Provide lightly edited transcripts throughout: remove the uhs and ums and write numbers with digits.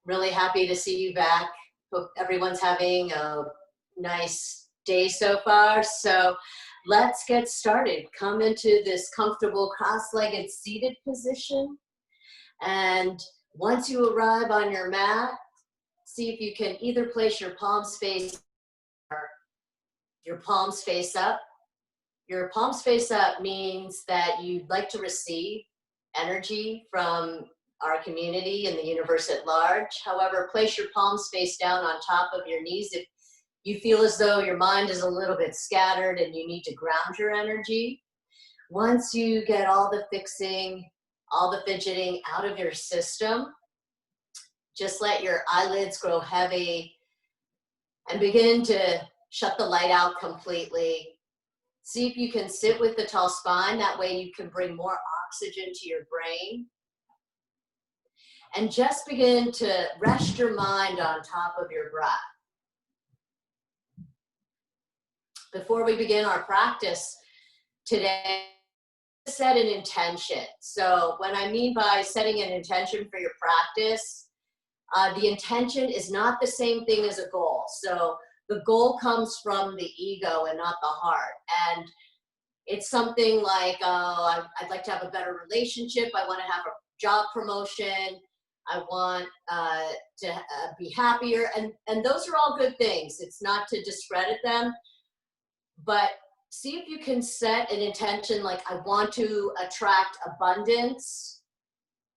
Really happy to see you back. Hope everyone's having a nice day so far. So let's get started. Come into this comfortable cross-legged seated position. And once you arrive on your mat, see if you can either place your palms face or your palms face up. Your palms face up means that you'd like to receive energy from our community and the universe at large. However, place your palms face down on top of your knees if you feel as though your mind is a little bit scattered and you need to ground your energy. Once you get all the fixing, all the fidgeting out of your system, just let your eyelids grow heavy and begin to shut the light out completely. See if you can sit with the tall spine. That way you can bring more oxygen to your brain. And just begin to rest your mind on top of your breath. Before we begin our practice today, set an intention. So what I mean by setting an intention for your practice, the intention is not the same thing as a goal. So the goal comes from the ego and not the heart. And it's something like, I'd like to have a better relationship. I want to have a job promotion. I want to be happier. And those are all good things. It's not to discredit them. But see if you can set an intention like, I want to attract abundance.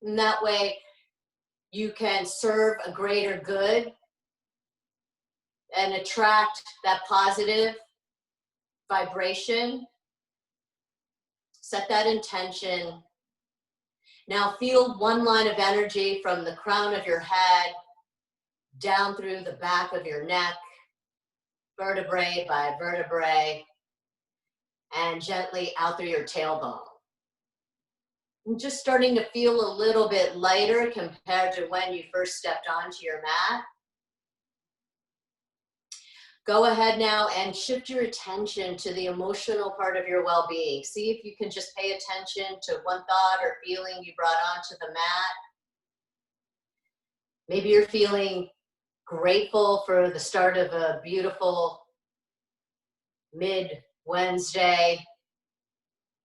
And that way you can serve a greater good and attract that positive vibration. Set that intention. Now feel one line of energy from the crown of your head down through the back of your neck, vertebrae by vertebrae, and gently out through your tailbone. I'm just starting to feel a little bit lighter compared to when you first stepped onto your mat. Go ahead now and shift your attention to the emotional part of your well-being. See if you can just pay attention to one thought or feeling you brought onto the mat. Maybe you're feeling grateful for the start of a beautiful mid-Wednesday.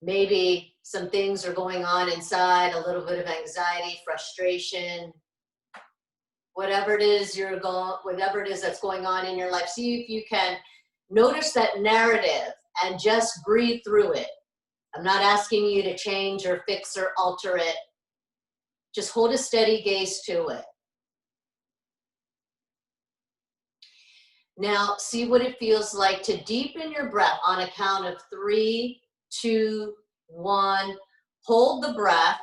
Maybe some things are going on inside, a little bit of anxiety, frustration. Whatever it is that's going on in your life, see if you can notice that narrative and just breathe through it. I'm not asking you to change or fix or alter it. Just hold a steady gaze to it. Now, see what it feels like to deepen your breath on a count of 3, 2, 1. Hold the breath.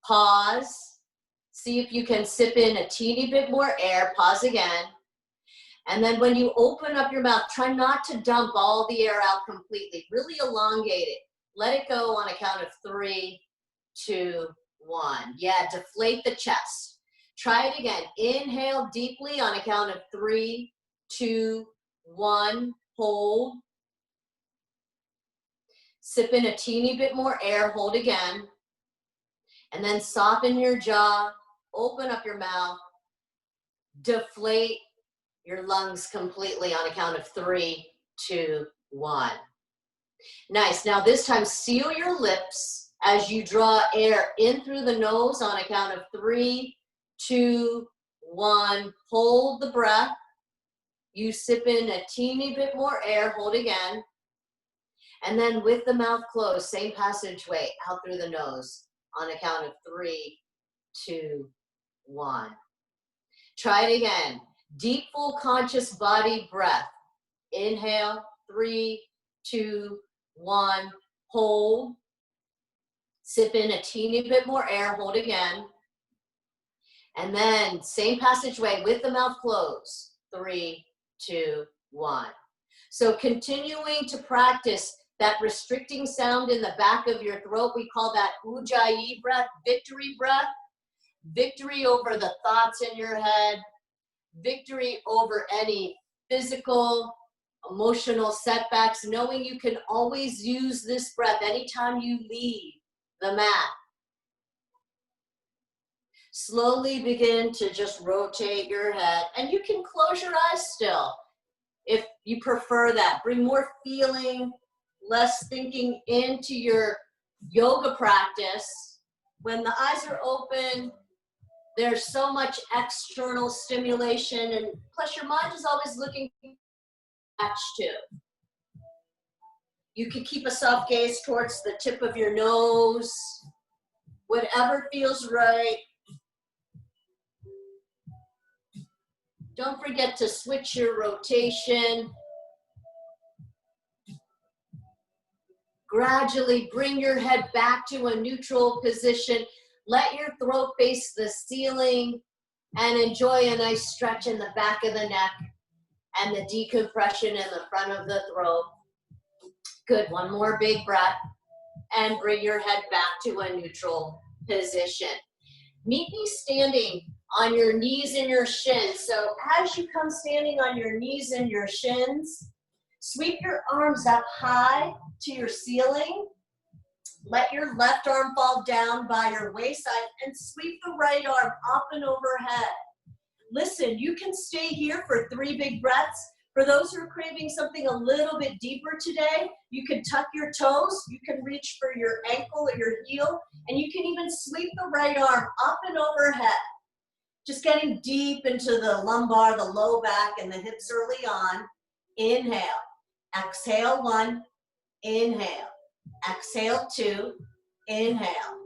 Pause. See if you can sip in a teeny bit more air. Pause again. And then when you open up your mouth, try not to dump all the air out completely. Really elongate it. Let it go on a count of 3, 2, 1. Yeah, deflate the chest. Try it again. Inhale deeply on a count of 3, 2, 1. Hold. Sip in a teeny bit more air. Hold again. And then soften your jaw. Open up your mouth. Deflate your lungs completely on a count of 3, 2, 1. Nice. Now this time, seal your lips as you draw air in through the nose on a count of 3, 2, 1. Hold the breath. You sip in a teeny bit more air. Hold again. And then with the mouth closed, same passageway out through the nose on a count of 3, 2, 1. Try it again. Deep, full, conscious body breath. Inhale, 3, 2, 1. Hold. Sip in a teeny bit more air. Hold again. And then same passageway with the mouth closed. 3, 2, 1. So continuing to practice that restricting sound in the back of your throat, we call that ujjayi breath, victory breath. Victory over the thoughts in your head, victory over any physical, emotional setbacks, knowing you can always use this breath anytime you leave the mat. Slowly begin to just rotate your head, and you can close your eyes still if you prefer that. Bring more feeling, less thinking into your yoga practice. When the eyes are open, there's so much external stimulation, and plus your mind is always looking at you. You can keep a soft gaze towards the tip of your nose, whatever feels right. Don't forget to switch your rotation. Gradually bring your head back to a neutral position. Let your throat face the ceiling and enjoy a nice stretch in the back of the neck and the decompression in the front of the throat. Good, one more big breath and bring your head back to a neutral position. Meet me standing on your knees and your shins. So as you come standing on your knees and your shins, sweep your arms up high to your ceiling. Let your left arm fall down by your waistline and sweep the right arm up and overhead. Listen, you can stay here for 3 big breaths. For those who are craving something a little bit deeper today, you can tuck your toes, you can reach for your ankle or your heel, and you can even sweep the right arm up and overhead. Just getting deep into the lumbar, the low back, and the hips early on. Inhale. Exhale, 1. Inhale. Exhale, 2. Inhale.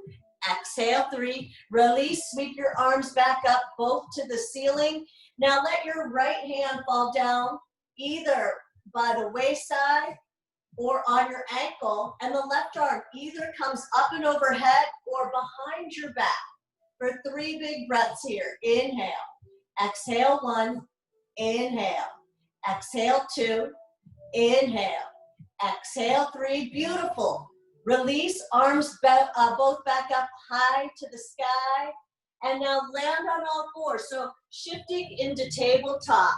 Exhale, 3. Release. Sweep your arms back up, both to the ceiling. Now let your right hand fall down either by the wayside or on your ankle, and the left arm either comes up and overhead or behind your back. For 3 big breaths here. Inhale. Exhale, 1. Inhale. Exhale, 2. Inhale. Exhale, 3. Beautiful. Release. Arms both back up high to the sky. And now land on all fours. So shifting into tabletop.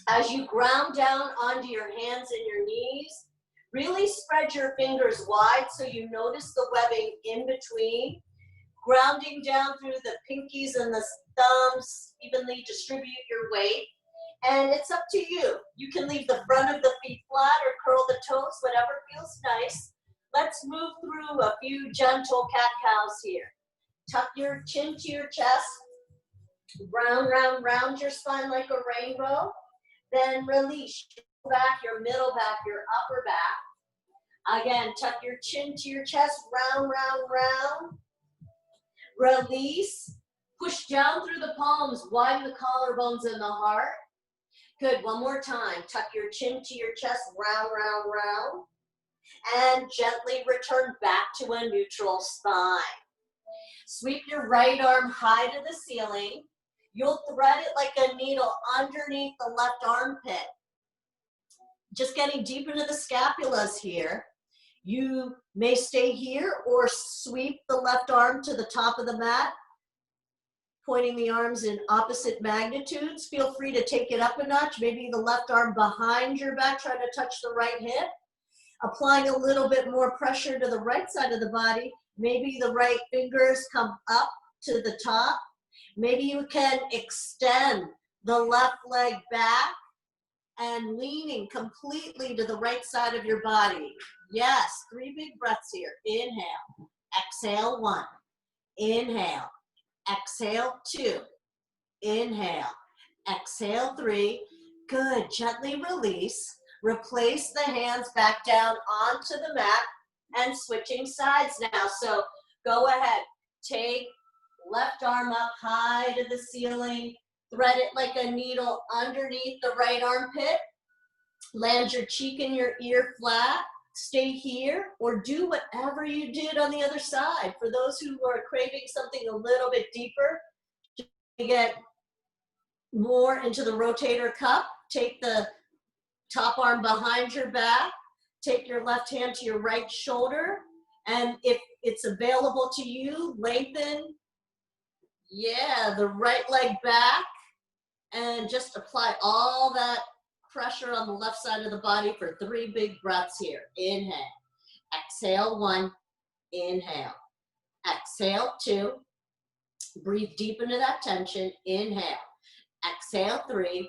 As you ground down onto your hands and your knees, really spread your fingers wide so you notice the webbing in between. Grounding down through the pinkies and the thumbs, evenly distribute your weight. And it's up to you. You can leave the front of the feet flat or curl the toes, whatever feels nice. Let's move through a few gentle cat-cows here. Tuck your chin to your chest. Round, round, round your spine like a rainbow. Then release your back, your middle back, your upper back. Again, tuck your chin to your chest. Round, round, round. Release. Push down through the palms. Widen the collarbones and the heart. Good. One more time. Tuck your chin to your chest. Round, round, round. And gently return back to a neutral spine. Sweep your right arm high to the ceiling. You'll thread it like a needle underneath the left armpit. Just getting deep into the scapulas here. You may stay here or sweep the left arm to the top of the mat, pointing the arms in opposite magnitudes. Feel free to take it up a notch. Maybe the left arm behind your back, trying to touch the right hip. Applying a little bit more pressure to the right side of the body. Maybe the right fingers come up to the top. Maybe you can extend the left leg back and leaning completely to the right side of your body. Yes, 3 big breaths here. Inhale, exhale, 1. Inhale, exhale, 2. Inhale, exhale, 3. Good, gently release. Replace the hands back down onto the mat and switching sides now. So go ahead, take left arm up high to the ceiling, thread it like a needle underneath the right armpit, land your cheek and your ear flat, stay here, or do whatever you did on the other side. For those who are craving something a little bit deeper, to get more into the rotator cuff, take the top arm behind your back, take your left hand to your right shoulder, and if it's available to you, lengthen, the right leg back, and just apply all that pressure on the left side of the body for 3 big breaths here. Inhale, exhale, 1, inhale, exhale, 2, Breathe deep into that tension. Inhale. Exhale, 3.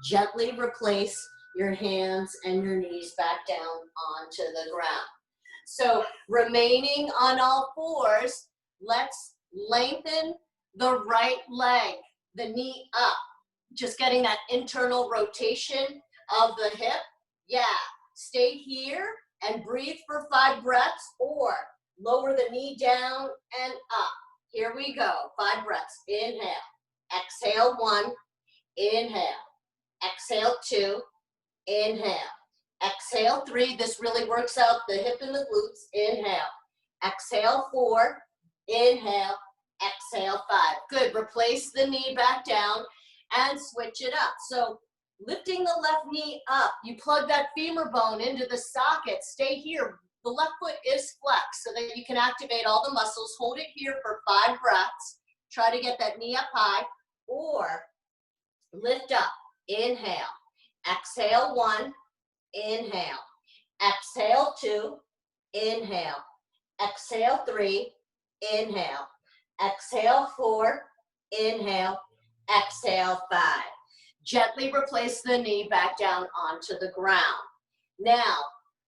Gently replace your hands and your knees back down onto the ground. So remaining on all fours, let's lengthen the right leg, the knee up. Just getting that internal rotation of the hip. Yeah, stay here and breathe for 5 breaths, or lower the knee down and up. Here we go, 5 breaths. Inhale, exhale, 1, inhale, exhale, 2, inhale, exhale, 3. This really works out the hip and the glutes. Inhale, exhale, 4, inhale, exhale, 5. Good, replace the knee back down and switch it up. So lifting the left knee up, you plug that femur bone into the socket. Stay here. The left foot is flexed so that you can activate all the muscles. Hold it here for 5 breaths. Try to get that knee up high, or lift up. Inhale, exhale, 1, inhale, exhale, 2, inhale, exhale, 3, inhale, exhale, 4, inhale, exhale, 5. Gently replace the knee back down onto the ground. Now,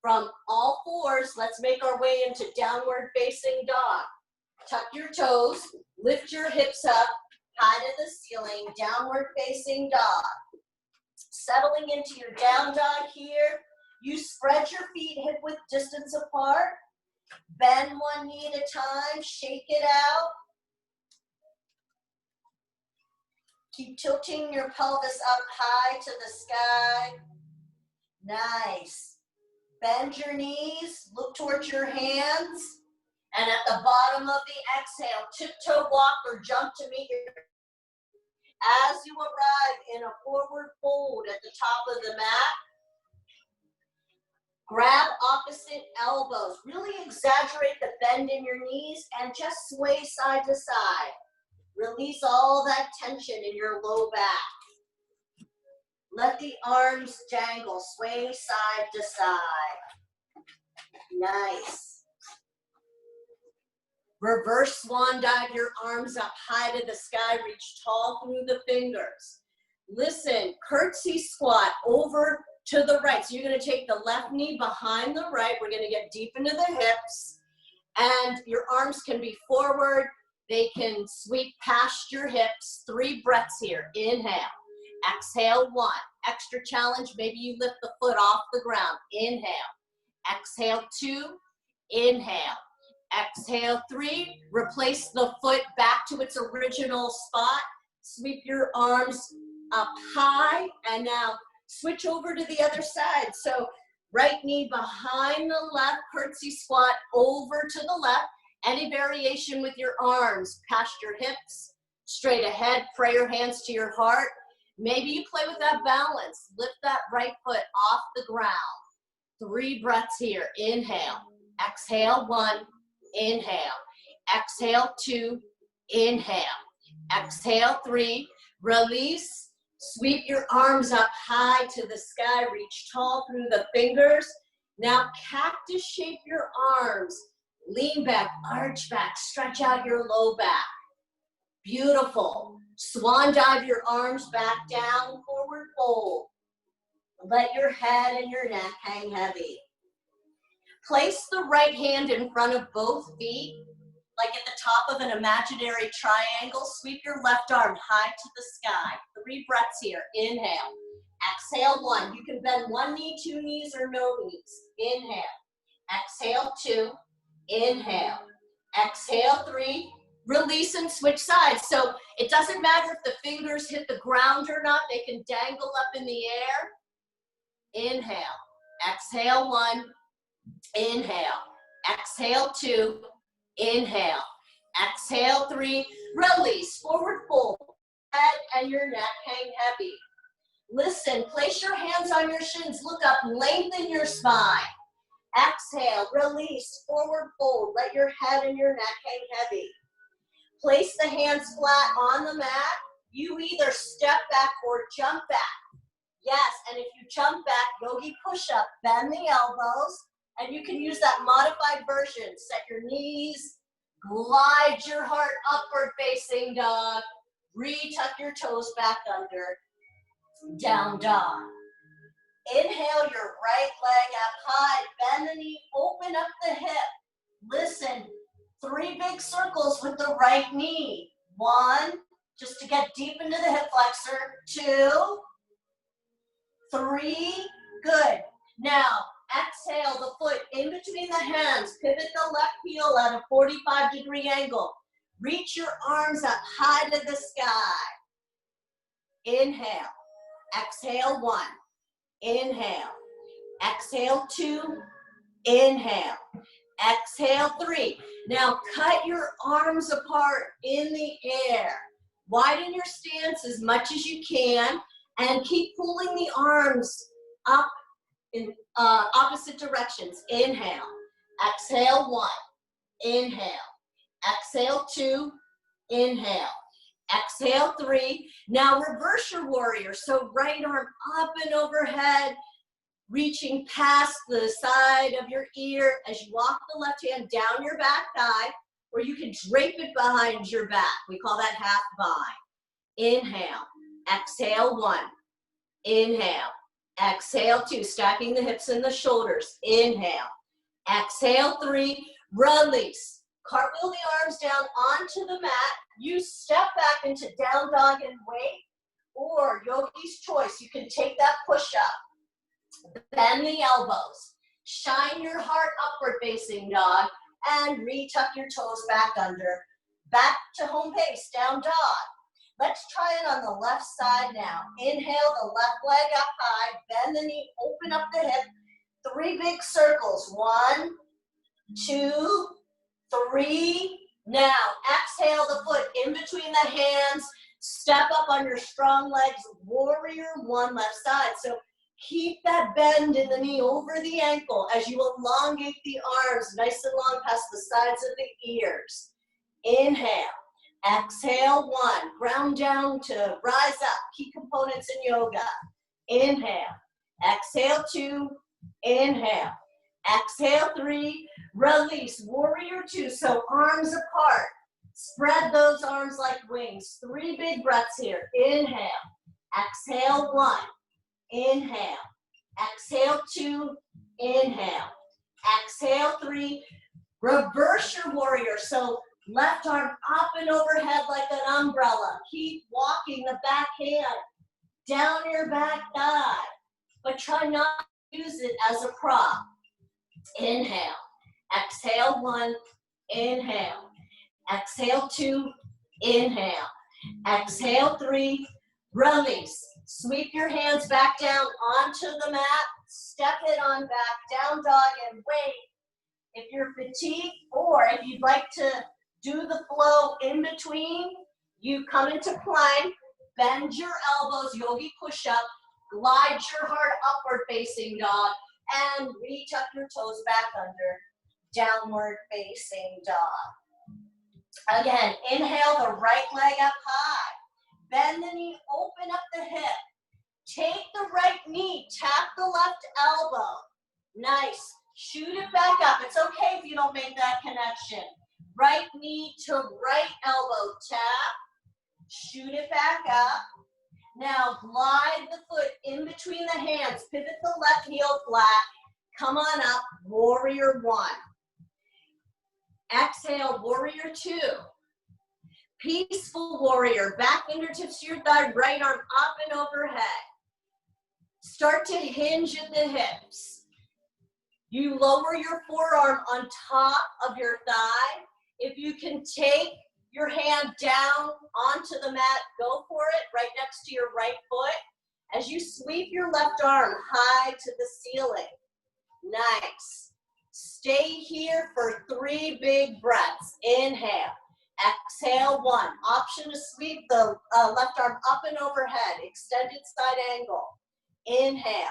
from all fours, let's make our way into downward facing dog. Tuck your toes, lift your hips up, high to the ceiling, downward facing dog. Settling into your down dog here, you spread your feet hip width distance apart, bend one knee at a time, shake it out. Keep tilting your pelvis up high to the sky. Nice. Bend your knees, look towards your hands, and at the bottom of the exhale, tiptoe walk or jump to meet your. As you arrive in a forward fold at the top of the mat, grab opposite elbows. Really exaggerate the bend in your knees and just sway side to side. Release all that tension in your low back. Let the arms dangle, sway side to side. Nice. Reverse swan dive, your arms up high to the sky, reach tall through the fingers. Listen, curtsy squat over to the right. So you're gonna take the left knee behind the right. We're gonna get deep into the hips, and your arms can be forward. They can sweep past your hips. 3 breaths here. Inhale, exhale, 1. Extra challenge, maybe you lift the foot off the ground. Inhale, exhale, 2, inhale. Exhale, 3, replace the foot back to its original spot. Sweep your arms up high, and now switch over to the other side. So right knee behind the left, curtsy squat over to the left. Any variation with your arms, past your hips, straight ahead, pray your hands to your heart. Maybe you play with that balance. Lift that right foot off the ground. 3 breaths here. Inhale, exhale, 1, inhale, exhale, 2, inhale, exhale, 3, release, sweep your arms up high to the sky, reach tall through the fingers. Now cactus shape your arms, lean back, arch back, stretch out your low back. Beautiful. Swan dive your arms back down, forward fold. Let your head and your neck hang heavy. Place the right hand in front of both feet, like at the top of an imaginary triangle. Sweep your left arm high to the sky. 3 breaths here. Inhale. Exhale, 1. You can bend 1 knee, 2 knees, or no knees. Inhale. Exhale, 2. Inhale. Exhale, 3. Release and switch sides. So it doesn't matter if the fingers hit the ground or not. They can dangle up in the air. Inhale. Exhale, 1. Inhale, exhale, 2, inhale, exhale, 3, release, forward fold, head and your neck hang heavy. Listen, place your hands on your shins, look up, lengthen your spine. Exhale, release, forward fold, let your head and your neck hang heavy. Place the hands flat on the mat. You either step back or jump back. Yes, and if you jump back, yogi push-up, bend the elbows. And you can use that modified version. Set your knees, Glide your heart upward facing dog. Retuck your toes back under. Down dog. Inhale your right leg up high. Bend the knee, open up the hip. Listen, 3 big circles with the right knee. 1, just to get deep into the hip flexor. 2, 3, good. Now, exhale the foot in between the hands. Pivot the left heel at a 45-degree angle. Reach your arms up high to the sky. Inhale. Exhale 1. Inhale. Exhale 2. Inhale. Exhale 3. Now cut your arms apart in the air. Widen your stance as much as you can and keep pulling the arms up in opposite directions. Inhale. Exhale 1. Inhale. Exhale 2. Inhale. Exhale 3. Now reverse your warrior. So right arm up and overhead, reaching past the side of your ear as you walk the left hand down your back thigh, or you can drape it behind your back. We call that half bind. Inhale. Exhale 1. Inhale. Exhale 2. Stacking the hips and the shoulders. Inhale. Exhale 3. Release. Cartwheel the arms down onto the mat. You step back into down dog and wait, or yogi's choice. You can take that push up. Bend the elbows. Shine your heart upward facing dog and retuck your toes back under. Back to home base, down dog. Let's try it on the left side now. Inhale the left leg up high. Bend the knee, open up the hip. 3 big circles. 1, 2, 3. Now, exhale the foot in between the hands. Step up on your strong legs. Warrior 1 left side. So keep that bend in the knee over the ankle as you elongate the arms nice and long past the sides of the ears. Inhale. Exhale 1. Ground down to rise up. Key components in yoga. Inhale. Exhale 2. Inhale. Exhale 3. Release. Warrior 2. So arms apart. Spread those arms like wings. 3 big breaths here. Inhale. Exhale 1. Inhale. Exhale 2. Inhale. Exhale 3. Reverse your warrior. So left arm up and overhead like an umbrella. Keep walking the back hand down your back thigh, but try not to use it as a prop. Inhale. Exhale 1. Inhale. Exhale 2. Inhale. Exhale 3. Release. Sweep your hands back down onto the mat. Step it on back, down dog, and wait. If you're fatigued, or if you'd like to do the flow in between, you come into plank, bend your elbows, yogi push-up, glide your heart upward facing dog, and retuck your toes back under, downward facing dog. Again, inhale the right leg up high. Bend the knee, open up the hip. Take the right knee, tap the left elbow. Nice. Shoot it back up. It's okay if you don't make that connection. Right knee to right elbow, tap. Shoot it back up. Now glide the foot in between the hands. Pivot the left heel flat. Come on up, warrior 1. Exhale, warrior 2. Peaceful warrior, back fingertips to your thigh, right arm up and overhead. Start to hinge at the hips. You lower your forearm on top of your thigh. If you can take your hand down onto the mat, go for it, right next to your right foot. As you sweep your left arm high to the ceiling. Nice. Stay here for 3 big breaths. Inhale. Exhale 1. Option to sweep the left arm up and overhead. Extended side angle. Inhale.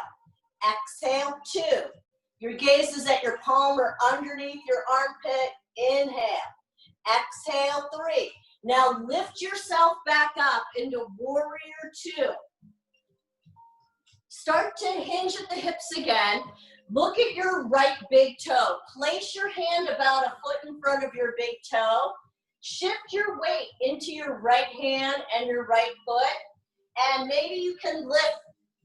Exhale 2. Your gaze is at your palm or underneath your armpit. Inhale. Exhale 3. Now lift yourself back up into warrior 2. Start to hinge at the hips again. Look at your right big toe. Place your hand about a foot in front of your big toe. Shift your weight into your right hand and your right foot. And maybe you can lift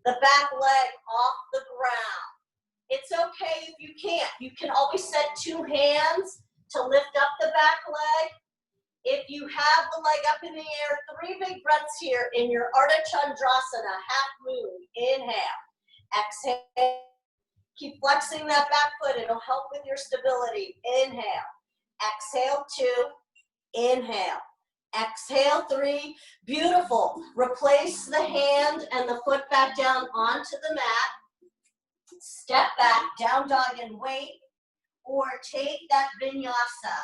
the back leg off the ground. It's okay if you can't. You can always set 2 hands to lift up the back leg. If you have the leg up in the air, 3 big breaths here in your Ardha Chandrasana, half moon. Inhale. Exhale. Keep flexing that back foot. It'll help with your stability. Inhale. Exhale, 2. Inhale. Exhale, 3. Beautiful. Replace the hand and the foot back down onto the mat. Step back, down dog and wait. Or take that vinyasa.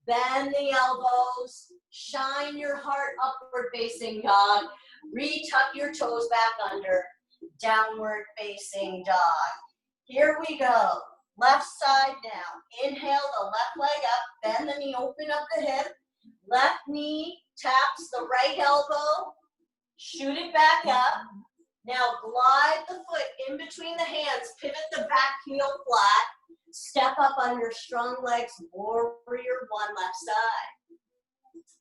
Bend the elbows. Shine your heart upward facing dog. Retuck your toes back under. Downward facing dog. Here we go. Left side now. Inhale the left leg up. Bend the knee, open up the hip. Left knee taps the right elbow. Shoot it back up. Now glide the foot in between the hands. Pivot the back heel flat. Step up on your strong legs. Warrior 1 left side.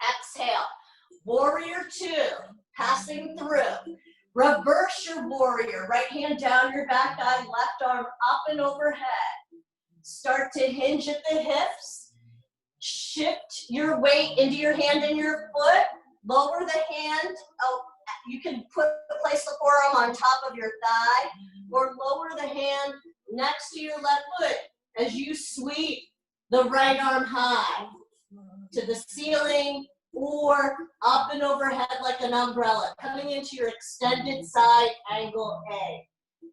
Exhale. Warrior 2. Passing through. Reverse your warrior. Right hand down your back thigh. Left arm up and overhead. Start to hinge at the hips. Shift your weight into your hand and your foot. Lower the hand. Oh, you can place the forearm on top of your thigh or lower the hand next to your left foot as you sweep the right arm high to the ceiling or up and overhead like an umbrella, coming into your extended side angle A.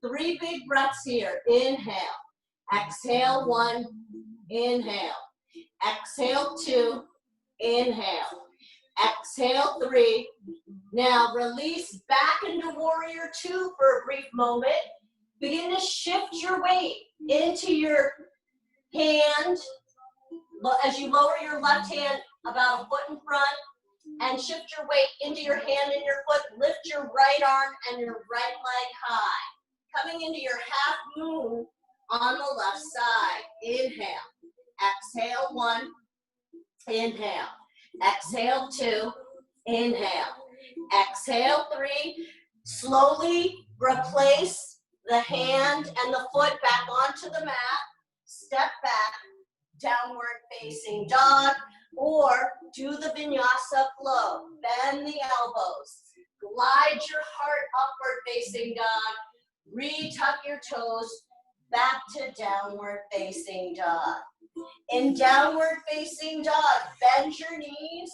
3 big breaths here. Inhale. Exhale, 1. Inhale. Exhale, 2. Inhale. Exhale, 3. Now release back into warrior 2 for a brief moment. Begin to shift your weight into your hand as you lower your left hand about a foot in front and shift your weight into your hand and your foot. Lift your right arm and your right leg high. Coming into your half moon on the left side. Inhale. Exhale, 1. Inhale. Exhale, 2. Inhale. Exhale, 3. Slowly replace the hand and the foot back onto the mat. Step back, downward facing dog, or do the vinyasa flow. Bend the elbows. Glide your heart upward facing dog. Retuck your toes back to downward facing dog. In downward facing dog, bend your knees.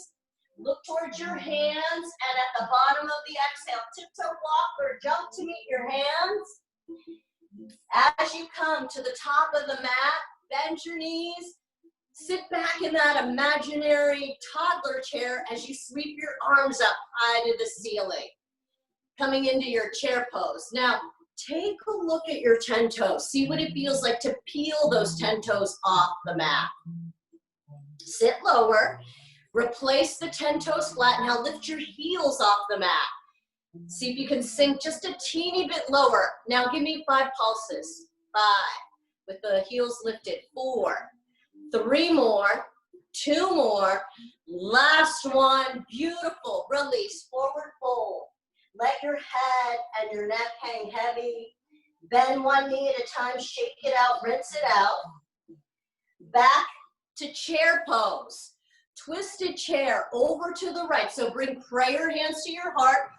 Look towards your hands, and at the bottom of the exhale, tiptoe walk or jump to meet your hands. As you come to the top of the mat, bend your knees. Sit back in that imaginary toddler chair as you sweep your arms up high to the ceiling. Coming into your chair pose. Now, take a look at your 10 toes. See what it feels like to peel those 10 toes off the mat. Sit lower. Replace the 10 toes flat. Now lift your heels off the mat. See if you can sink just a teeny bit lower. Now give me 5 pulses. 5, with the heels lifted. 4, 3 more, 2 more. Last one. Beautiful. Release. Forward fold. Let your head and your neck hang heavy. Bend one knee at a time. Shake it out. Rinse it out. Back to chair pose. Twisted chair over to the right. So bring prayer hands to your heart.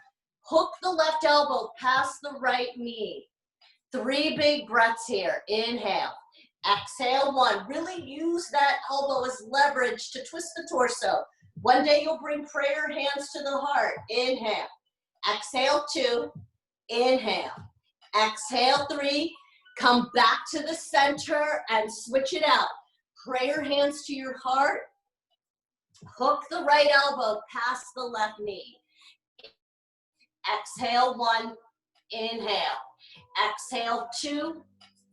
Hook the left elbow past the right knee. 3 big breaths here. Inhale. Exhale, 1. Really use that elbow as leverage to twist the torso. One day you'll bring prayer hands to the heart. Inhale. Exhale, 2. Inhale. Exhale, 3. Come back to the center and switch it out. Prayer hands to your heart. Hook the right elbow past the left knee. Exhale, 1. Inhale. Exhale, 2.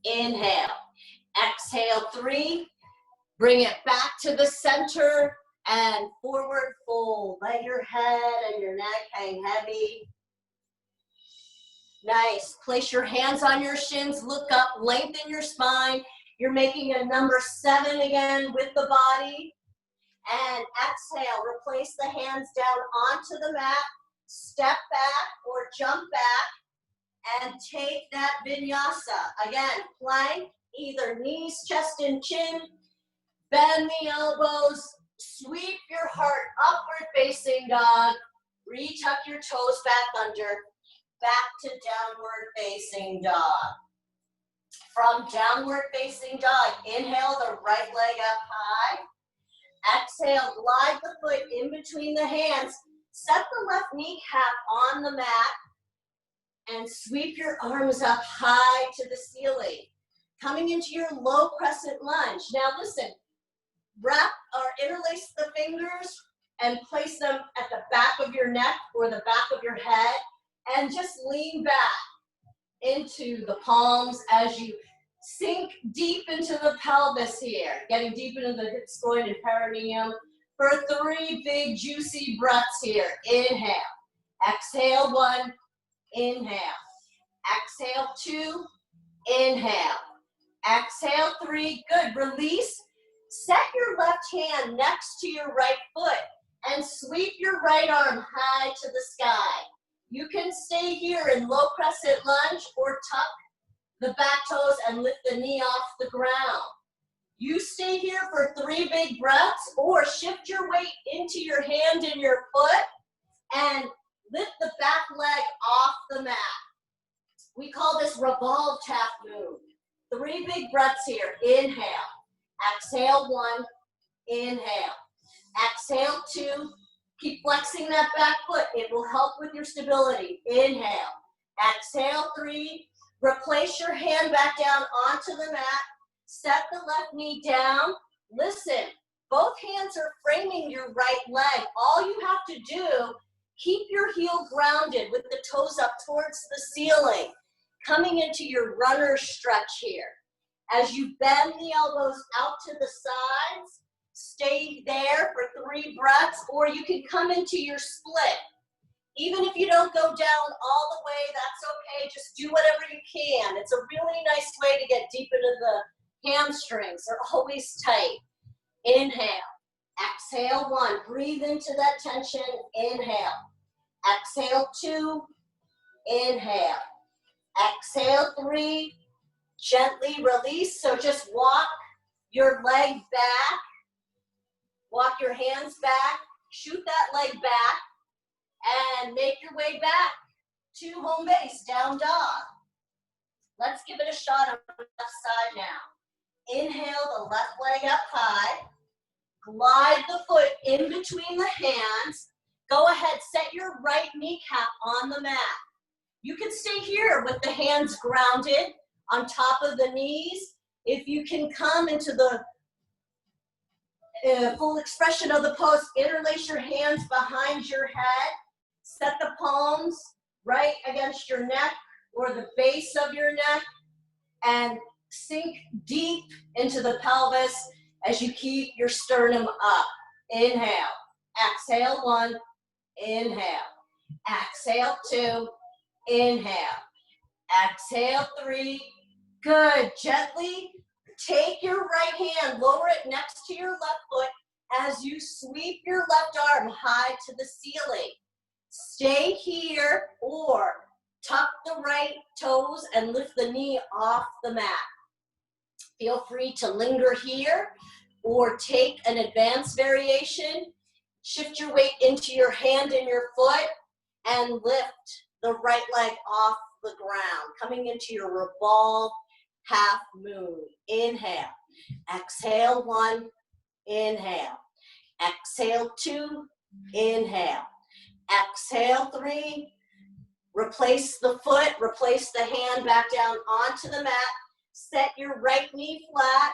Inhale. Exhale, 3. Bring it back to the center and forward fold. Let your head and your neck hang heavy. Nice. Place your hands on your shins, look up, lengthen your spine. You're making a number 7 again with the body. And exhale, replace the hands down onto the mat, step back or jump back, and take that vinyasa. Again, plank, either knees, chest, and chin. Bend the elbows, sweep your heart upward facing dog. Retuck your toes back under, back to downward facing dog. From downward facing dog, inhale the right leg up high. Exhale, glide the foot in between the hands. Set the left kneecap on the mat and sweep your arms up high to the ceiling. Coming into your low crescent lunge. Now listen, wrap or interlace the fingers and place them at the back of your neck or the back of your head, and just lean back into the palms as you sink deep into the pelvis here, getting deep into the hip, groin, and perineum for 3 big juicy breaths here. Inhale, exhale 1, inhale, exhale 2, inhale, exhale 3, good, release. Set your left hand next to your right foot and sweep your right arm high to the sky. You can stay here in low crescent lunge or tuck the back toes and lift the knee off the ground. You stay here for 3 big breaths or shift your weight into your hand and your foot and lift the back leg off the mat. We call this revolve tap move. 3 big breaths here. Inhale. Exhale 1. Inhale. Exhale 2. Keep flexing that back foot. It will help with your stability. Inhale. Exhale 3. Replace your hand back down onto the mat. Set the left knee down. Listen, both hands are framing your right leg. All you have to do, keep your heel grounded with the toes up towards the ceiling. Coming into your runner stretch here. As you bend the elbows out to the sides, stay there for 3 breaths, or you can come into your split. Even if you don't go down all the way, that's okay. Just do whatever you can. It's a really nice way to get deep into the hamstrings. They're always tight. Inhale. Exhale 1. Breathe into that tension. Inhale. Exhale 2. Inhale. Exhale 3. Gently release. So just walk your leg back. Walk your hands back. Shoot that leg back. And make your way back to home base, down dog. Let's give it a shot on the left side now. Inhale the left leg up high. Glide the foot in between the hands. Go ahead, set your right kneecap on the mat. You can stay here with the hands grounded on top of the knees. If you can come into the full expression of the pose, interlace your hands behind your head. Set the palms right against your neck or the base of your neck and sink deep into the pelvis as you keep your sternum up. Inhale. Exhale 1. Inhale. Exhale 2. Inhale. Exhale 3. Good. Gently take your right hand, lower it next to your left foot as you sweep your left arm high to the ceiling. Stay here or tuck the right toes and lift the knee off the mat. Feel free to linger here or take an advanced variation. Shift your weight into your hand and your foot and lift the right leg off the ground, coming into your revolve half moon. Inhale. Exhale 1. Inhale. Exhale 2. Inhale. Exhale 3. Replace the foot, replace the hand back down onto the mat. Set your right knee flat.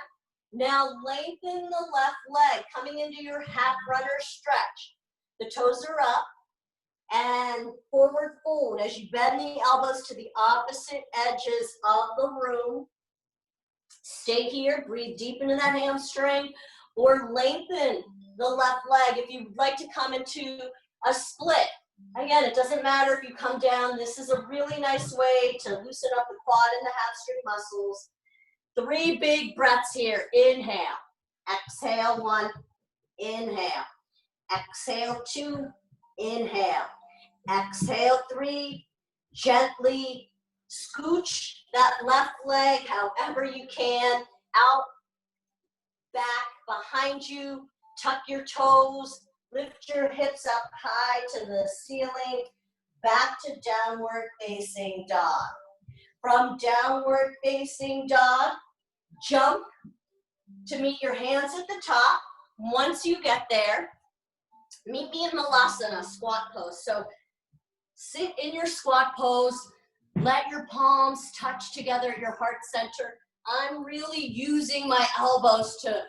Now lengthen the left leg, coming into your half runner stretch. The toes are up and forward fold as you bend the elbows to the opposite edges of the room. Stay here, breathe deep into that hamstring, or lengthen the left leg if you'd like to come into a split. Again, it doesn't matter if you come down. This is a really nice way to loosen up the quad and the hamstring muscles. 3 big breaths here. Inhale. Exhale, 1. Inhale. Exhale, 2. Inhale. Exhale, 3. Gently scooch that left leg however you can out, back, behind you. Tuck your toes. Lift your hips up high to the ceiling. Back to downward facing dog. From downward facing dog, jump to meet your hands at the top. Once you get there, meet me in Malasana, squat pose. So sit in your squat pose. Let your palms touch together at your heart center. I'm really using my elbows to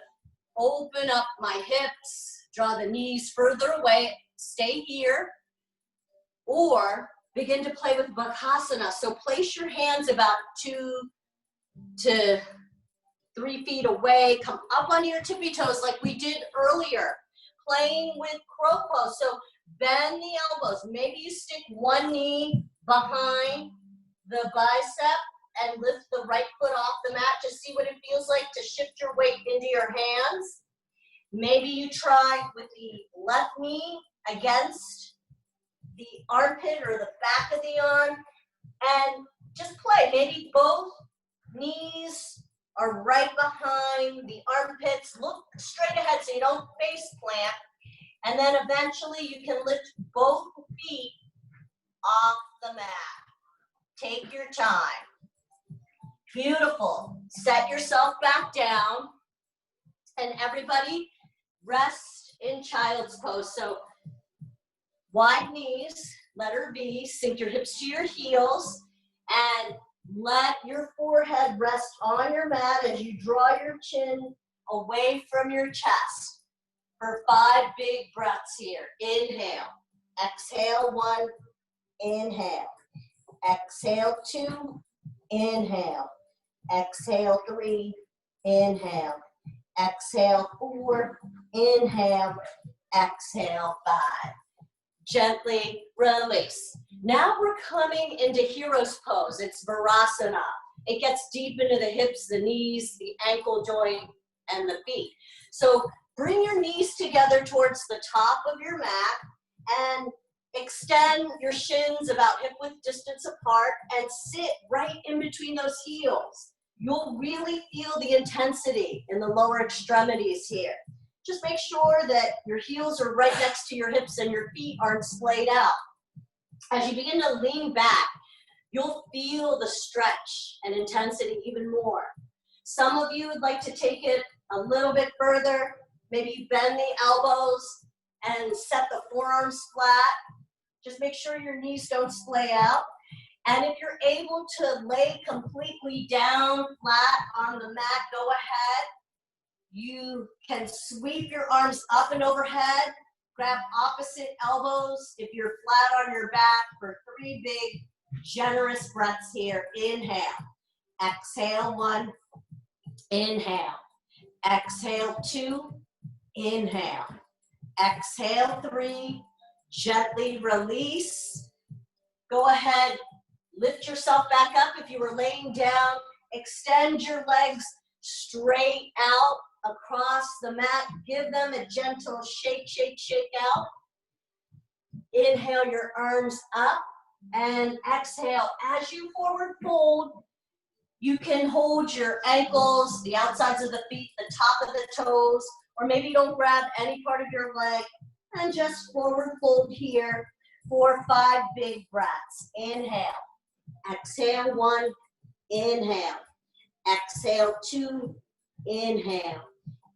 open up my hips, draw the knees further away, stay here, or begin to play with Bakasana. So place your hands about 2 to 3 feet away, come up on your tippy toes like we did earlier, playing with crow pose. So bend the elbows. Maybe you stick one knee behind the bicep and lift the right foot off the mat. Just see what it feels like to shift your weight into your hands. Maybe you try with the left knee against the armpit or the back of the arm and just play. Maybe both knees are right behind the armpits. Look straight ahead so you don't face plant. And then eventually you can lift both feet off the mat. Take your time. Beautiful. Set yourself back down. And everybody rest in child's pose. So wide knees, letter V, sink your hips to your heels, and let your forehead rest on your mat as you draw your chin away from your chest. For 5 big breaths here. Inhale. Exhale, 1. Inhale. Exhale, 2. Inhale. Exhale, 3. Inhale. Exhale, 4. Inhale. Exhale, 5. Gently release. Now we're coming into hero's pose. It's Virasana. It gets deep into the hips, the knees, the ankle joint, and the feet. So bring your knees together towards the top of your mat and extend your shins about hip-width distance apart and sit right in between those heels. You'll really feel the intensity in the lower extremities here. Just make sure that your heels are right next to your hips and your feet aren't splayed out. As you begin to lean back, you'll feel the stretch and intensity even more. Some of you would like to take it a little bit further. Maybe you bend the elbows and set the forearms flat. Just make sure your knees don't splay out. And if you're able to lay completely down flat on the mat, go ahead. You can sweep your arms up and overhead. Grab opposite elbows if you're flat on your back for 3 big, generous breaths here. Inhale. Exhale, 1. Inhale. Exhale, 2. Inhale. Exhale, 3. Gently release. Go ahead. Lift yourself back up. If you were laying down, extend your legs straight out across the mat. Give them a gentle shake, shake, shake out. Inhale your arms up and exhale. As you forward fold, you can hold your ankles, the outsides of the feet, the top of the toes, or maybe don't grab any part of your leg and just forward fold here for 5 big breaths. Inhale. Exhale, 1. Inhale. Exhale, 2. Inhale.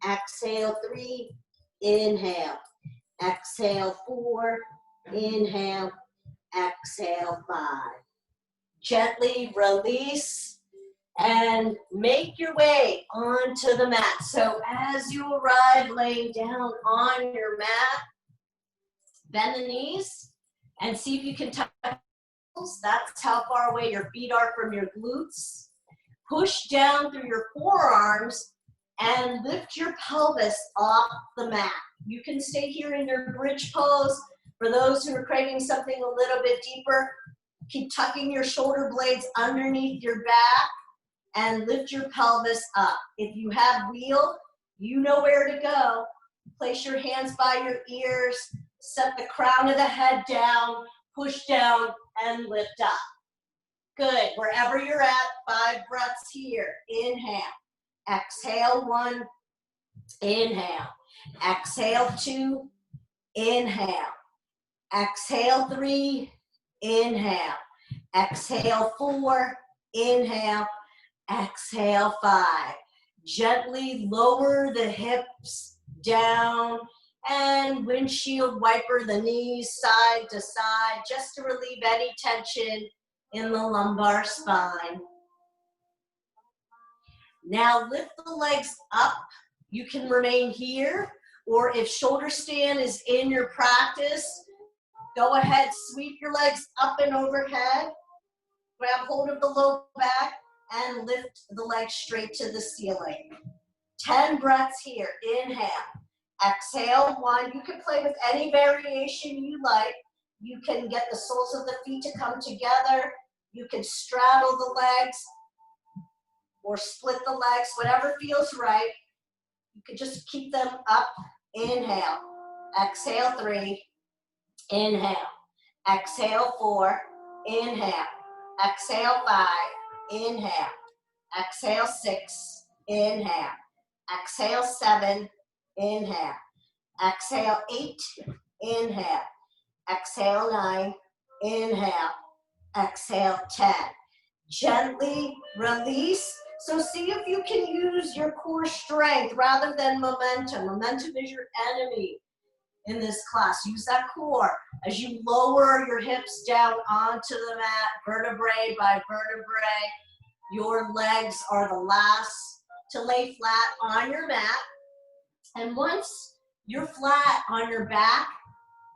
Exhale, 3. Inhale. Exhale, 4. Inhale. Exhale, 5. Gently release and make your way onto the mat. So as you arrive laying down on your mat, bend the knees and see if you can touch. That's how far away your feet are from your glutes. Push down through your forearms and lift your pelvis off the mat. You can stay here in your bridge pose For those who are craving something a little bit deeper, keep tucking your shoulder blades underneath your back and lift your pelvis up. If you have wheel, you know where to go. Place your hands by your ears, set the crown of the head down, push down, and lift up. Good, wherever you're at, 5 breaths here. Inhale, exhale 1, inhale, exhale 2, inhale, exhale 3, inhale, exhale 4, inhale, exhale 5. Gently lower the hips down and windshield wiper the knees side to side just to relieve any tension in the lumbar spine. Now lift the legs up. You can remain here, or if shoulder stand is in your practice, go ahead, sweep your legs up and overhead, grab hold of the low back, and lift the legs straight to the ceiling. 10 breaths here. Inhale, exhale 1. You can play with any variation you like. You can get the soles of the feet to come together. You can straddle the legs or split the legs, whatever feels right. You can just keep them up. Inhale, exhale 3, inhale, exhale 4, inhale, exhale 5, inhale, exhale 6, inhale, exhale 7, inhale, exhale 8, inhale, exhale 9, inhale, exhale 10. Gently release. So see if you can use your core strength rather than momentum. Momentum is your enemy in this class. Use that core as you lower your hips down onto the mat, vertebrae by vertebrae. Your legs are the last to lay flat on your mat. And once you're flat on your back,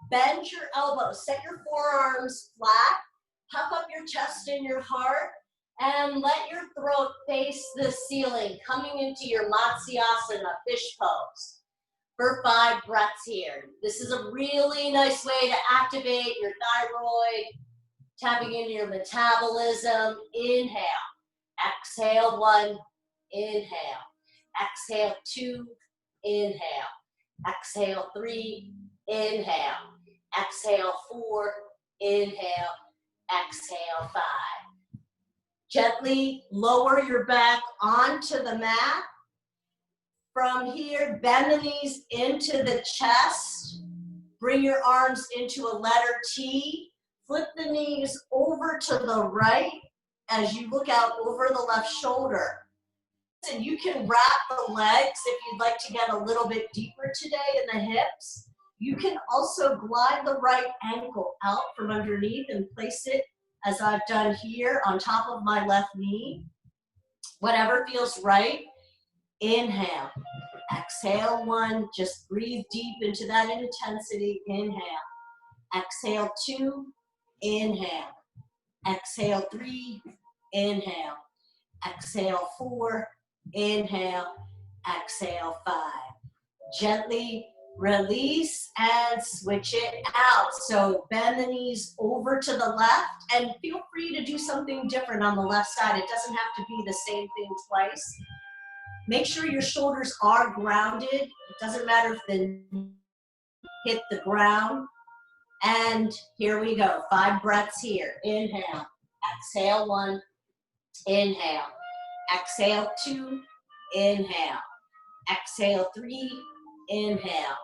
bend your elbows, set your forearms flat, puff up your chest and your heart, and let your throat face the ceiling, coming into your Matsyasana, fish pose, for 5 breaths here. This is a really nice way to activate your thyroid, tapping into your metabolism. Inhale, exhale 1, inhale, exhale 2, inhale, exhale 3, inhale, exhale 4, inhale, exhale 5. Gently lower your back onto the mat. From here, bend the knees into the chest. Bring your arms into a letter T. Flip the knees over to the right as you look out over the left shoulder. And you can wrap the legs if you'd like to get a little bit deeper today in the hips. You can also glide the right ankle out from underneath and place it, as I've done here, on top of my left knee. Whatever feels right. Inhale, exhale 1, just breathe deep into that intensity. Inhale, exhale 2, inhale, exhale 3, inhale, exhale 4, inhale, exhale 5. Gently release and switch it out. So bend the knees over to the left and feel free to do something different on the left side. It doesn't have to be the same thing twice. Make sure your shoulders are grounded. It doesn't matter if the knee hit the ground. And here we go. 5 breaths here. Inhale, exhale 1, inhale, exhale 2, inhale, exhale 3, inhale,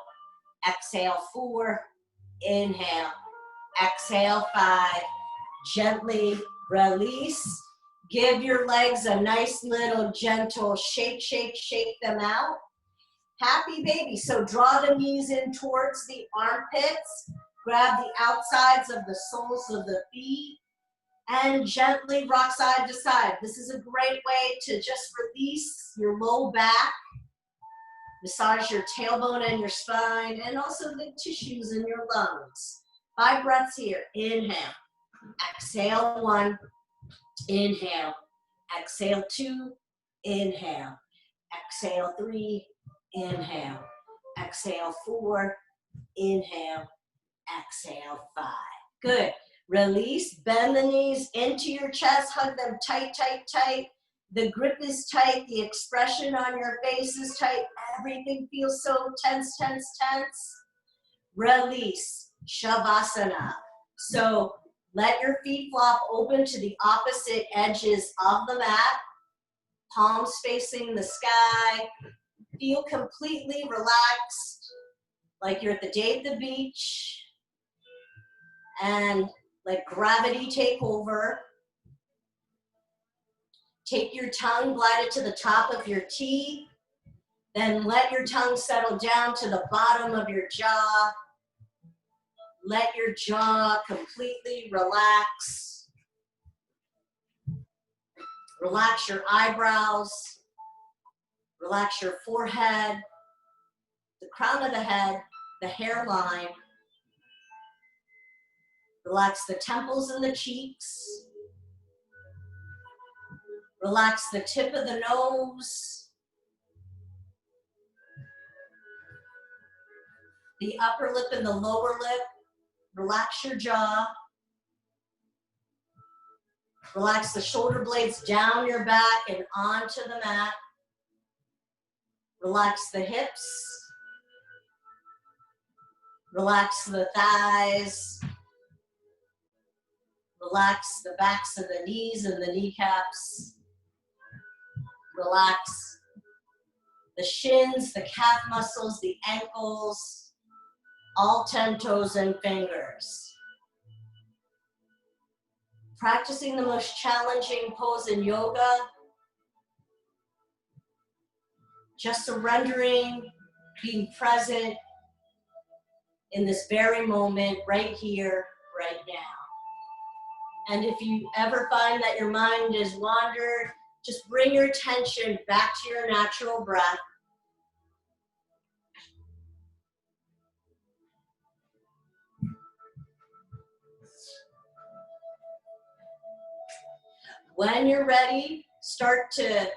exhale 4, inhale, exhale 5. Gently release. Give your legs a nice little gentle shake, shake, shake them out. Happy baby. So draw the knees in towards the armpits. Grab the outsides of the soles of the feet and gently rock side to side. This is a great way to just release your low back, massage your tailbone and your spine, and also the tissues in your lungs. 5 breaths here. Inhale, exhale 1, inhale, exhale 2, inhale, exhale 3, inhale, exhale 4, inhale, Exhale, 5. Good. Release, bend the knees into your chest, hug them tight, tight, tight. The grip is tight, the expression on your face is tight. Everything feels so tense, tense, tense. Release, Shavasana. So let your feet flop open to the opposite edges of the mat. Palms facing the sky. Feel completely relaxed, like you're at the day at the beach. And let gravity take over. Take your tongue, glide it to the top of your teeth. Then let your tongue settle down to the bottom of your jaw. Let your jaw completely relax. Relax your eyebrows. Relax your forehead, the crown of the head, the hairline. Relax the temples and the cheeks. Relax the tip of the nose. The upper lip and the lower lip. Relax your jaw. Relax the shoulder blades down your back and onto the mat. Relax the hips. Relax the thighs. Relax the backs of the knees and the kneecaps. Relax the shins, the calf muscles, the ankles, all 10 toes and fingers. Practicing the most challenging pose in yoga. Just surrendering, being present in this very moment, right here, right now. And if you ever find that your mind is wandered, just bring your attention back to your natural breath. When you're ready, start to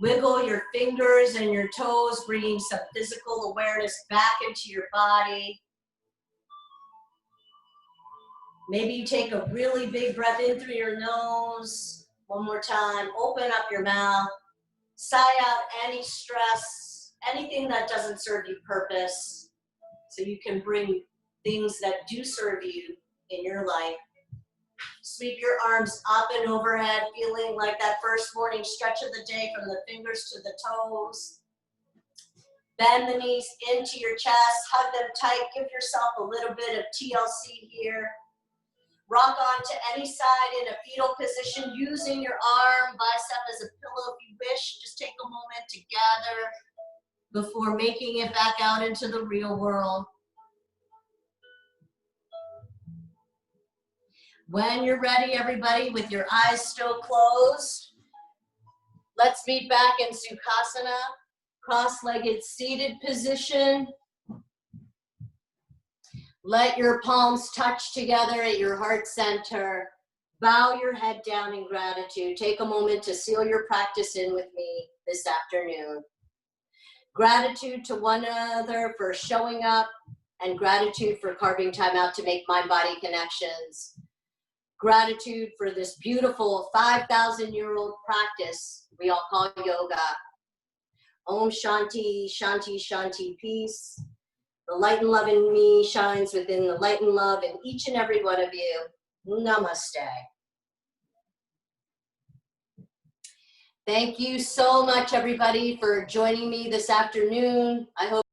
wiggle your fingers and your toes, bringing some physical awareness back into your body. Maybe you take a really big breath in through your nose. One more time, open up your mouth. Sigh out any stress, anything that doesn't serve you purpose, so you can bring things that do serve you in your life. Sweep your arms up and overhead, feeling like that first morning stretch of the day from the fingers to the toes. Bend the knees into your chest, hug them tight, give yourself a little bit of TLC here. Rock on to any side in a fetal position, using your arm, bicep as a pillow if you wish. Just take a moment to gather before making it back out into the real world. When you're ready, everybody, with your eyes still closed, let's meet back in Sukhasana, cross-legged seated position. Let your palms touch together at your heart center. Bow your head down in gratitude. Take a moment to seal your practice in with me this afternoon. Gratitude to one another for showing up, and gratitude for carving time out to make mind-body connections. Gratitude for this beautiful 5,000-year-old practice we all call yoga. Om Shanti, Shanti, Shanti, peace. The light and love in me shines within the light and love in each and every one of you. Namaste. Thank you so much, everybody, for joining me this afternoon. I hope